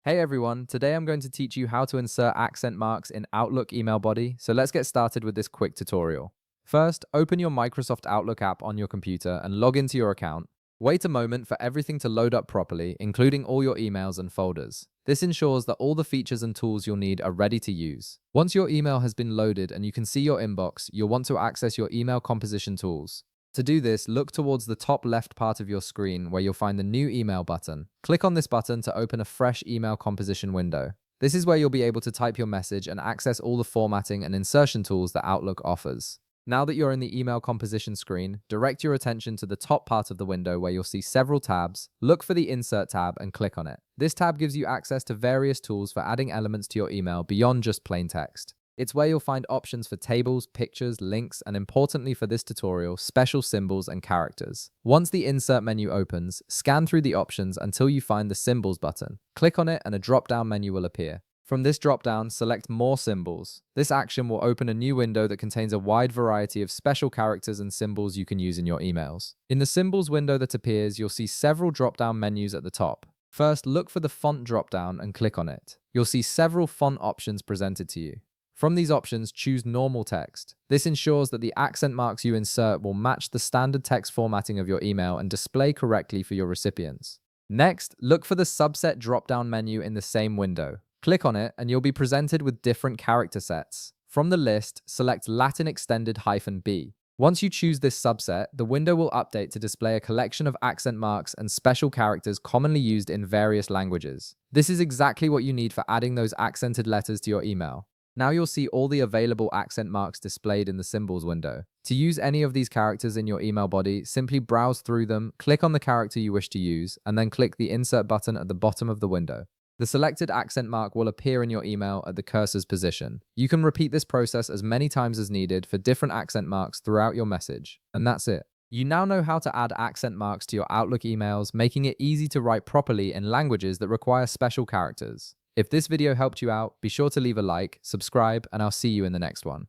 Hey everyone, today I'm going to teach you how to insert accent marks in Outlook email body, so let's get started with this quick tutorial. First, open your Microsoft Outlook app on your computer and log into your account. Wait a moment for everything to load up properly, including all your emails and folders. This ensures that all the features and tools you'll need are ready to use. Once your email has been loaded and you can see your inbox, you'll want to access your email composition tools. To do this, look towards the top left part of your screen where you'll find the New Email button. Click on this button to open a fresh email composition window. This is where you'll be able to type your message and access all the formatting and insertion tools that Outlook offers. Now that you're in the email composition screen, direct your attention to the top part of the window where you'll see several tabs. Look for the Insert tab and click on it. This tab gives you access to various tools for adding elements to your email beyond just plain text. It's where you'll find options for tables, pictures, links, and importantly for this tutorial, special symbols and characters. Once the Insert menu opens, scan through the options until you find the Symbols button. Click on it and a drop-down menu will appear. From this drop-down, select More Symbols. This action will open a new window that contains a wide variety of special characters and symbols you can use in your emails. In the Symbols window that appears, you'll see several drop-down menus at the top. First, look for the Font drop-down and click on it. You'll see several font options presented to you. From these options, choose Normal Text. This ensures that the accent marks you insert will match the standard text formatting of your email and display correctly for your recipients. Next, look for the Subset drop-down menu in the same window. Click on it and you'll be presented with different character sets. From the list, select Latin extended -B. Once you choose this subset, the window will update to display a collection of accent marks and special characters commonly used in various languages. This is exactly what you need for adding those accented letters to your email. Now you'll see all the available accent marks displayed in the Symbols window. To use any of these characters in your email body, simply browse through them, click on the character you wish to use, and then click the Insert button at the bottom of the window. The selected accent mark will appear in your email at the cursor's position. You can repeat this process as many times as needed for different accent marks throughout your message. And that's it. You now know how to add accent marks to your Outlook emails, making it easy to write properly in languages that require special characters. If this video helped you out, be sure to leave a like, subscribe, and I'll see you in the next one.